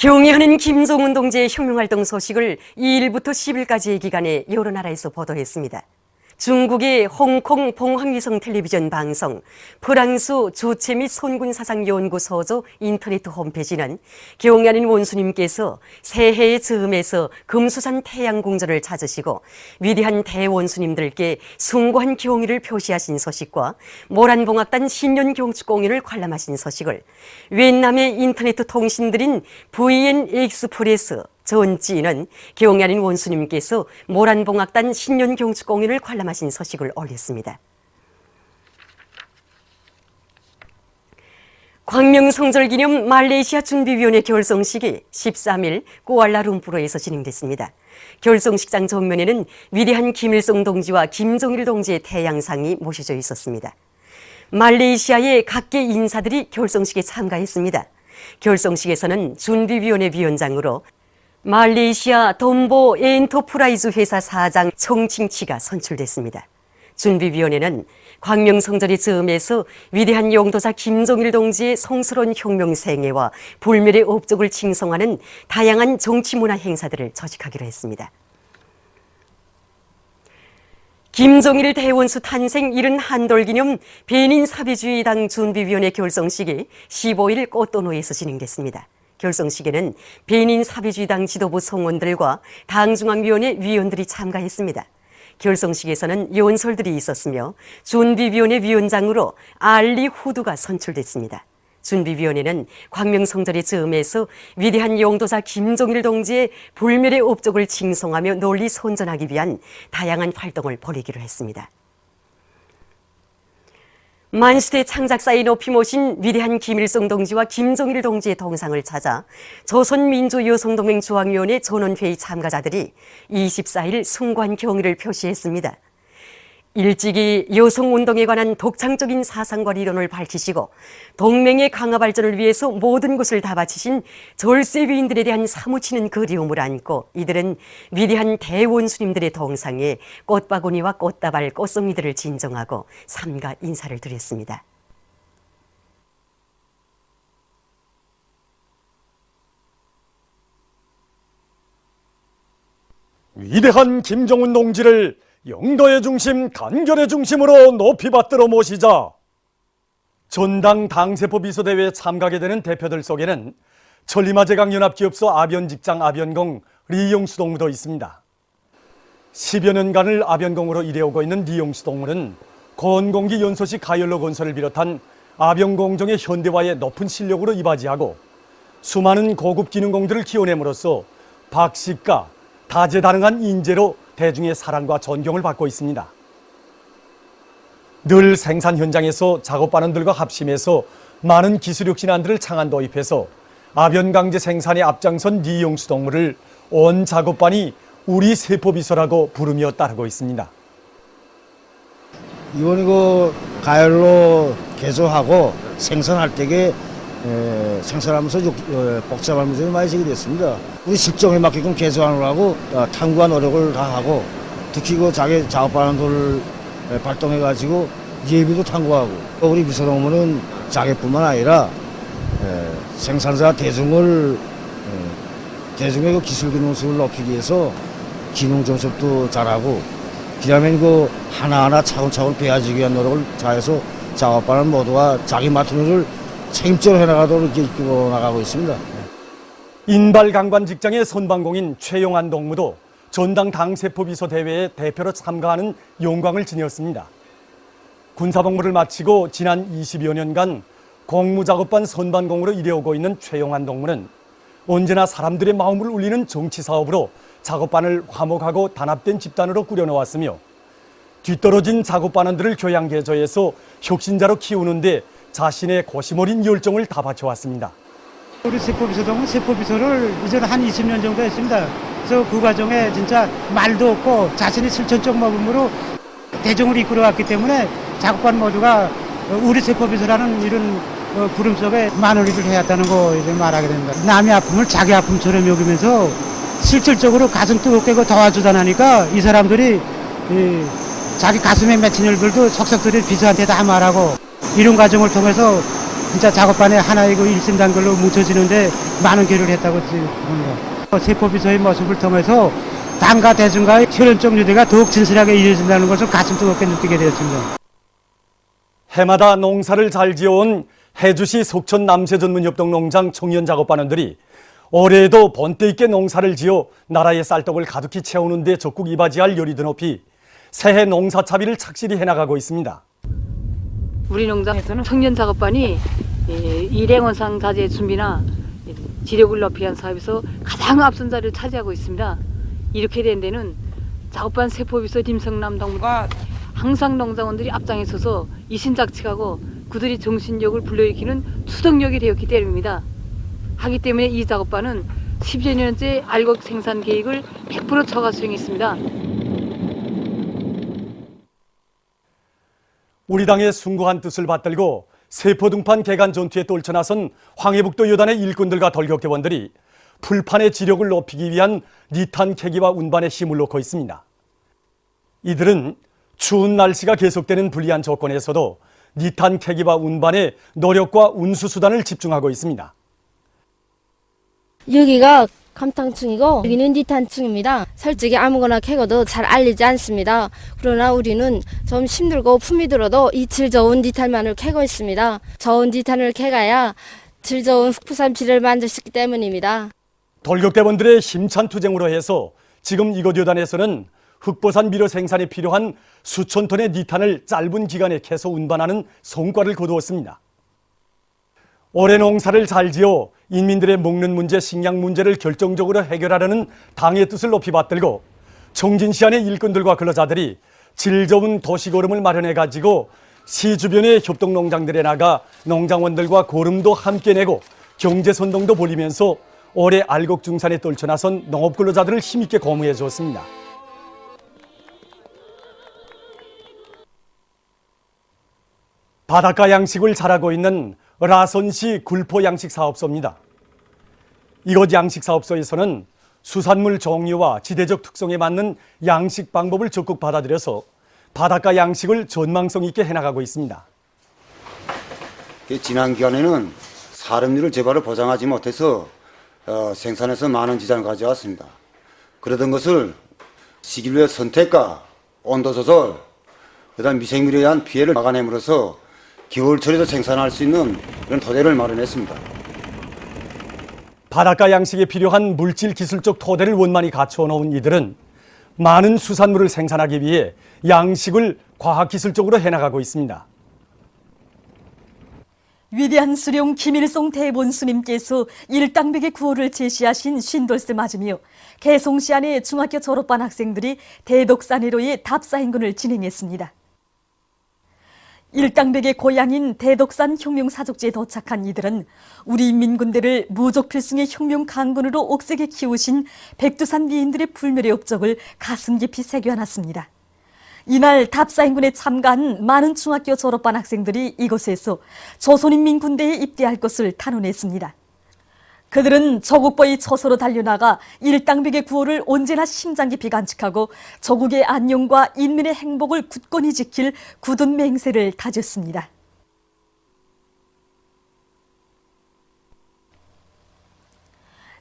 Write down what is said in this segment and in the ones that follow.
경애하는 김정은 동지의 혁명활동 소식을 2일부터 10일까지의 기간에 여러 나라에서 보도했습니다. 중국의 홍콩 봉황위성 텔레비전 방송, 프랑스 주체 및 선군사상연구소조 인터넷 홈페이지는 경애하는 원수님께서 새해의 즈음에서 금수산 태양궁전을 찾으시고 위대한 대원수님들께 숭고한 경의를 표시하신 소식과 모란봉악단 신년경축공연을 관람하신 소식을 웬남의 인터넷 통신들인 VN 익스프레스, 전지는 경애하는 원수님께서 모란봉악단 신년경축공연을 관람하신 소식을 올렸습니다. 광명성절 기념 말레이시아 준비위원회 결성식이 13일 쿠알라룸푸르에서 진행됐습니다. 결성식장 정면에는 위대한 김일성 동지와 김정일 동지의 태양상이 모셔져 있었습니다. 말레이시아의 각계 인사들이 결성식에 참가했습니다. 결성식에서는 준비위원회 위원장으로 말레이시아 돔보 엔터프라이즈 회사 사장 정칭치가 선출됐습니다. 준비위원회는 광명성절의 즈음에서 위대한 용도자 김정일 동지의 성스러운 혁명 생애와 불멸의 업적을 칭송하는 다양한 정치문화 행사들을 조직하기로 했습니다. 김정일 대원수 탄생 71돌 기념 베닌 사회주의당 준비위원회 결성식이 15일 꽃도노에서 진행됐습니다. 결성식에는 베닌 사회주의당 지도부 성원들과 당중앙위원회 위원들이 참가했습니다. 결성식에서는 연설들이 있었으며 준비위원회 위원장으로 알리 후드가 선출됐습니다. 준비위원회는 광명성절의 즈음에서 위대한 용도자 김정일 동지의 불멸의 업적을 칭송하며 널리 선전하기 위한 다양한 활동을 벌이기로 했습니다. 만시대 창작사에 높이 모신 위대한 김일성 동지와 김정일 동지의 동상을 찾아 조선민주여성동맹 중앙위원회 전원회의 참가자들이 24일 숭고한 경의를 표시했습니다. 일찍이 여성운동에 관한 독창적인 사상과 이론을 밝히시고 동맹의 강화 발전을 위해서 모든 것을 다 바치신 절세위인들에 대한 사무치는 그리움을 안고 이들은 위대한 대원수님들의 동상에 꽃바구니와 꽃다발, 꽃송이들을 진정하고 삼가 인사를 드렸습니다. 위대한 김정은 동지를 영도의 중심, 간결의 중심으로 높이 받들어 모시자. 전당 당세포 비서대회에 참가하게 되는 대표들 속에는 천리마제강연합기업소 아변직장 아변공 리용수 동무도 있습니다. 10여 년간을 아변공으로 일해오고 있는 리용수 동무는 건공기 연소시 가열로 건설을 비롯한 아변공정의 현대화에 높은 실력으로 이바지하고 수많은 고급 기능공들을 키워냄으로써 박식과 다재다능한 인재로 대중의 사랑과 존경을 받고 있습니다. 늘 생산 현장에서 작업반원들과 합심해서 많은 기술혁신안들을 창안 도입해서 아변강제 생산에 앞장선 리용수 동무를 온 작업반이 우리 세포비서라고 부르며 따르고 있습니다. 이번 가열로 개조하고 생산할 때에 생산하면서 복잡한 문제가 많이 제기됐습니다. 우리 실정에 맞게끔 개조하느라고 탐구와 노력을 다하고 특히 자기 작업반원들을 발동해가지고 예비도 탐구하고 우리 비서동무는 자기뿐만 아니라 생산자 대중의 기술 기능성을 높이기 위해서 기능 정습도 잘하고 그다음에 하나하나 차근차근 배워지기 위한 노력을 다해서 작업반원 모두가 자기 맡은 일을 책임져서 해나가도록 이렇게 이끌어 나가고 있습니다. 인발강관 직장의 선방공인 최용환 동무도 전당 당세포 비서 대회에 대표로 참가하는 영광을 지녔습니다. 군사복무를 마치고 지난 20여 년간 공무작업반 선반공으로 일해오고 있는 최용환 동무는 언제나 사람들의 마음을 울리는 정치사업으로 작업반을 화목하고 단합된 집단으로 꾸려놓았으며 뒤떨어진 작업반원들을 교양 개조해서 혁신자로 키우는데 자신의 고심 어린 열정을 다 바쳐왔습니다. 우리 세포비서동은 세포비서를 이제는 한 20년 정도 했습니다. 그래서 그 과정에 진짜 말도 없고 자신의 실천적 모범으로 대중을 이끌어왔기 때문에 작업반 모두가 우리 세포비서라는 이런 부름 속에 많은 일을 해왔다는 거 이제 말하게 됩니다. 남의 아픔을 자기 아픔처럼 여기면서 실질적으로 가슴 뜨겁게 도와주다니까 이 사람들이 자기 가슴에 맺힌 일들도 속속들이 비서한테 다 말하고 이런 과정을 통해서 진짜 작업반에 하나이고 일심단결로 뭉쳐지는데 많은 기여를 했다고 봅니다. 세포비서의 모습을 통해서 당과 대중과의 혈연적 유대가 더욱 진실하게 이루어진다는 것을 가슴 뜨겁게 느끼게 되었습니다. 해마다 농사를 잘 지어온 해주시 속천 남새전문협동 농장 청년 작업반원들이 올해에도 본때 있게 농사를 지어 나라의 쌀떡을 가득히 채우는 데 적극 이바지할 열의도 높이 새해 농사차비를 착실히 해나가고 있습니다. 우리 농장에서는 청년 작업반이 일행원상 자재 준비나 지력을 높이기 위한 사업에서 가장 앞선 자리를 차지하고 있습니다. 이렇게 된 데는 작업반 세포비서 김성남 동무가 항상 농장원들이 앞장에 서서 이신작칙하고 그들이 정신력을 불러일으키는 추동력이 되었기 때문입니다. 하기 때문에 이 작업반은 10여 년째 알곡 생산 계획을 100% 처가 수행했습니다. 우리 당의 숭고한 뜻을 받들고 세포등판 개간 전투에 떨쳐나선 황해북도 여단의 일꾼들과 돌격대원들이 풀판의 지력을 높이기 위한 니탄 캐기와 운반에 힘을 놓고 있습니다. 이들은 추운 날씨가 계속되는 불리한 조건에서도 니탄 캐기와 운반에 노력과 운수수단을 집중하고 있습니다. 여기가 감탕층이고 여기는 니탄층입니다. 솔직히 아무거나 캐고도 잘 알리지 않습니다. 그러나 우리는 좀 힘들고 품이 들어도 이 질 좋은 니탄만을 캐고 있습니다. 좋은 니탄을 캐가야 질 좋은 흑부산피를 만들 수 있기 때문입니다. 돌격대원들의 힘찬 투쟁으로 해서 지금 이곳 여단에서는 흑보산 미로 생산에 필요한 수천 톤의 니탄을 짧은 기간에 캐서 운반하는 성과를 거두었습니다. 올해 농사를 잘 지어 인민들의 먹는 문제, 식량 문제를 결정적으로 해결하려는 당의 뜻을 높이 받들고 청진시안의 일꾼들과 근로자들이 질 좋은 도시고름을 마련해가지고 시 주변의 협동농장들에 나가 농장원들과 고름도 함께 내고 경제선동도 벌이면서 올해 알곡중산에 떨쳐나선 농업근로자들을 힘있게 고무해 주었습니다. 바닷가 양식을 잘하고 있는 라선시 굴포 양식사업소입니다. 이곳 양식사업소에서는 수산물 종류와 지대적 특성에 맞는 양식 방법을 적극 받아들여서 바닷가 양식을 전망성 있게 해나가고 있습니다. 지난 기간에는 사람들을 제발을 보장하지 못해서 생산에서 많은 지장을 가져왔습니다. 그러던 것을 식인류의 선택과 온도 조절, 그다음 미생물에 의한 피해를 막아냄으로써 겨울철에도 생산할 수 있는 그런 토대를 마련했습니다. 바닷가 양식에 필요한 물질 기술적 토대를 원만히 갖추어 놓은 이들은 많은 수산물을 생산하기 위해 양식을 과학기술적으로 해나가고 있습니다. 위대한 수령 김일성 대본 스님께서 일당백의 구호를 제시하신 쉰돌스 맞으며 개송시 안의 중학교 졸업반 학생들이 대덕산해로의 답사행군을 진행했습니다. 일당백의 고향인 대덕산 혁명사족지에 도착한 이들은 우리 인민군대를 무적 필승의 혁명 강군으로 옥색에 키우신 백두산 미인들의 불멸의 업적을 가슴 깊이 새겨안았습니다. 이날 답사행군에 참가한 많은 중학교 졸업반 학생들이 이곳에서 조선인민군대에 입대할 것을 탄원했습니다. 그들은 조국보의 처소로 달려나가 일당백의 구호를 언제나 심장 깊이 간직하고 조국의 안녕과 인민의 행복을 굳건히 지킬 굳은 맹세를 다졌습니다.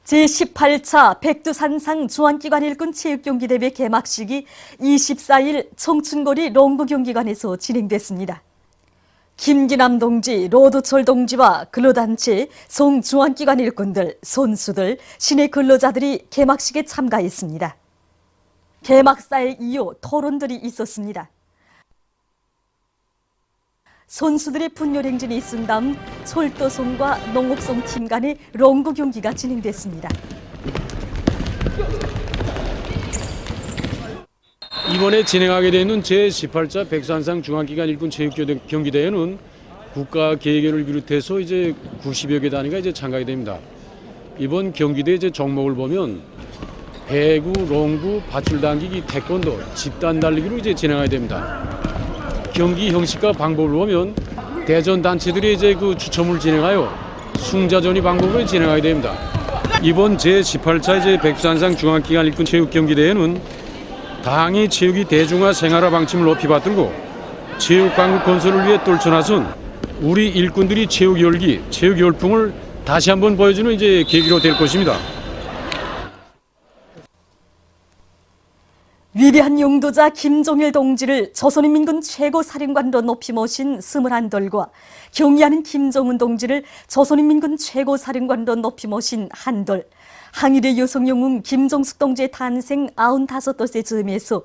제18차 백두산상 중앙기관 일군 체육경기대회 개막식이 24일 청춘거리 롱구경기관에서 진행됐습니다. 김기남 동지, 로두철 동지와 근로단체, 송중앙기관 일꾼들, 선수들, 시내 근로자들이 개막식에 참가했습니다. 개막사에 이어 토론들이 있었습니다. 선수들의 분열 행진이 있은 다음 철도송과 농업송 팀 간의 롱구 경기가 진행됐습니다. 이번에 진행하게 되는 제18차 백두산상 중앙기관 일군 체육경기대회는 국가 계획을 비롯해서 이제 90여 개 단위가 이제 참가하게 됩니다. 이번 경기대 이제 종목을 보면 배구, 롱구, 밧줄당기기, 태권도, 집단 달리기로 이제 진행하게 됩니다. 경기 형식과 방법을 보면 대전 단체들이 이제 그 추첨을 진행하여 승자전이 방법으로 진행하게 됩니다. 이번 제18차 이제 백두산상 중앙기관 일군 체육경기대회는 당이 체육이 대중화 생활화 방침을 높이 받들고 체육강국 건설을 위해 떨쳐나선 우리 일꾼들이 체육 열기, 체육 열풍을 다시 한번 보여주는 이제 계기로 될 것입니다. 위대한 용도자 김종일 동지를 조선인민군 최고 사령관으로 높이 모신 21돌과 경의하는 김정은 동지를 조선인민군 최고 사령관으로 높이 모신 1돌, 항일의 여성 영웅 김종숙 동지의 탄생 95돌째 즈음에서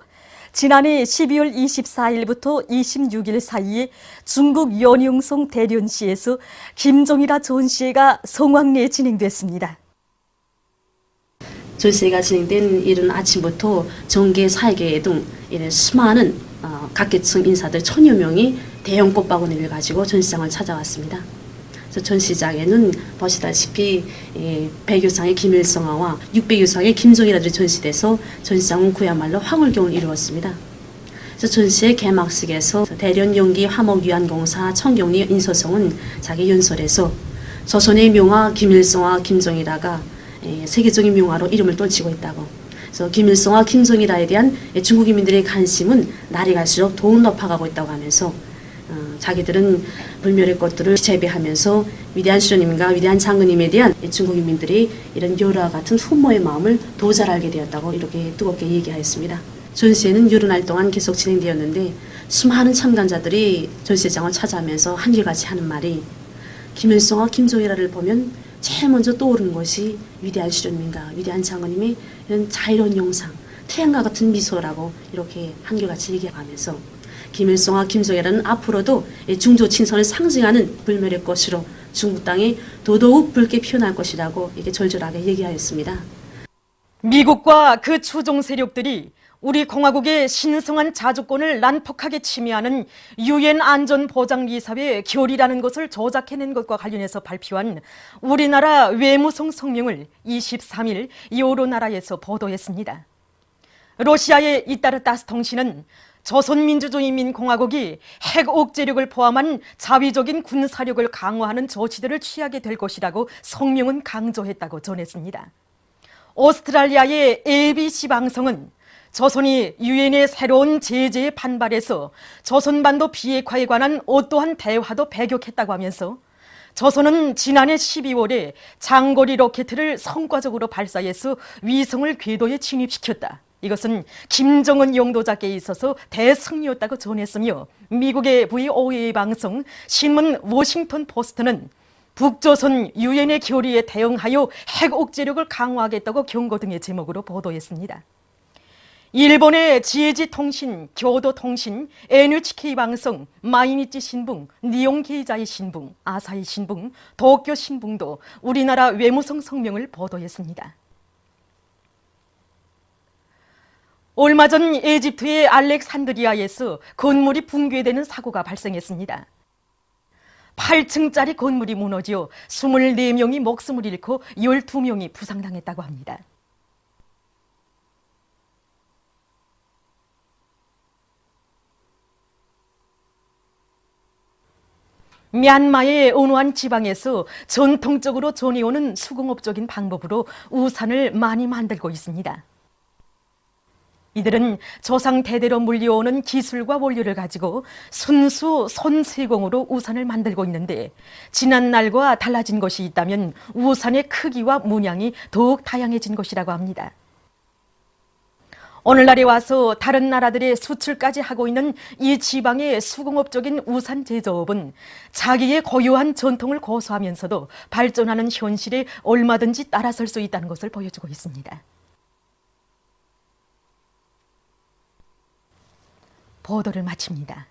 지난해 12월 24일부터 26일 사이에 중국 연용성 대련시에서 김종일아 전시회가 성황리에 진행됐습니다. 전시회가 진행된 이른 아침부터 정계, 사회계 등 이런 수많은 각계층 인사들 1000여 명이 대형 꽃바구니를 가지고 전시장을 찾아왔습니다. 그래서 전시장에는 보시다시피 백유상의 김일성화와 600유상의 김정일아들이 전시돼서 전시장은 그야말로 황홀경을 이루었습니다. 그래서 전시회 개막식에서 대련용기 화목유한공사 청경리 인서성은 자기 연설에서 조선의 명화 김일성화 김정일아가 세계적인 명화로 이름을 떨치고 있다고. 그래서 김일성과 김정일아에 대한 중국인민들의 관심은 날이 갈수록 더욱 높아가고 있다고 하면서 자기들은 불멸의 것들을 재배하면서 위대한 수령님과 위대한 장군님에 대한 중국인민들이 이런 열화 같은 흠모의 마음을 더 잘 알게 되었다고 이렇게 뜨겁게 얘기하였습니다. 전시회는 여러 날 동안 계속 진행되었는데 수많은 참관자들이 전시장을 찾아오면서 한결같이 하는 말이 김일성과 김정일아를 보면 제일 먼저 떠오르는 것이 위대한 수령님과 위대한 장군님의 이런 자유로운 영상, 태양과 같은 미소라고 이렇게 한결같이 얘기하면서 김일성과 김정일아는 앞으로도 중조 친선을 상징하는 불멸의 것으로 중국 땅에 더더욱 붉게 피어날 것이라고 이렇게 절절하게 얘기하였습니다. 미국과 그 추종 세력들이 우리 공화국의 신성한 자주권을 난폭하게 침해하는 유엔 안전보장이사회 결의라는 것을 조작해낸 것과 관련해서 발표한 우리나라 외무성 성명을 23일 여러나라에서 보도했습니다. 러시아의 이따르 타스 통신은 조선민주주의인민공화국이 핵 억제력을 포함한 자위적인 군사력을 강화하는 조치들을 취하게 될 것이라고 성명은 강조했다고 전했습니다. 오스트랄리아의 ABC 방송은 조선이 유엔의 새로운 제재에 반발해서 조선반도 비핵화에 관한 어떠한 대화도 배격했다고 하면서 조선은 지난해 12월에 장거리 로켓을 성과적으로 발사해서 위성을 궤도에 진입시켰다. 이것은 김정은 용도자께 있어서 대승리였다고 전했으며 미국의 VOA 방송 신문 워싱턴 포스트는 북조선 유엔의 결의에 대응하여 핵 억제력을 강화하겠다고 경고 등의 제목으로 보도했습니다. 일본의 지에지 통신, 교도 통신, NHK 방송, 마이니치 신분, 니온 게이자이 신분, 아사히 신분, 도쿄 신분도 우리나라 외무성 성명을 보도했습니다. 얼마 전 이집트의 알렉산드리아에서 건물이 붕괴되는 사고가 발생했습니다. 8층짜리 건물이 무너져 24명이 목숨을 잃고 12명이 부상당했다고 합니다. 미얀마의 온화한 지방에서 전통적으로 전해오는 수공업적인 방법으로 우산을 많이 만들고 있습니다. 이들은 조상 대대로 물려오는 기술과 원료를 가지고 순수 손세공으로 우산을 만들고 있는데 지난 날과 달라진 것이 있다면 우산의 크기와 문양이 더욱 다양해진 것이라고 합니다. 오늘날에 와서 다른 나라들의 수출까지 하고 있는 이 지방의 수공업적인 우산 제조업은 자기의 고유한 전통을 고수하면서도 발전하는 현실에 얼마든지 따라설 수 있다는 것을 보여주고 있습니다. 보도를 마칩니다.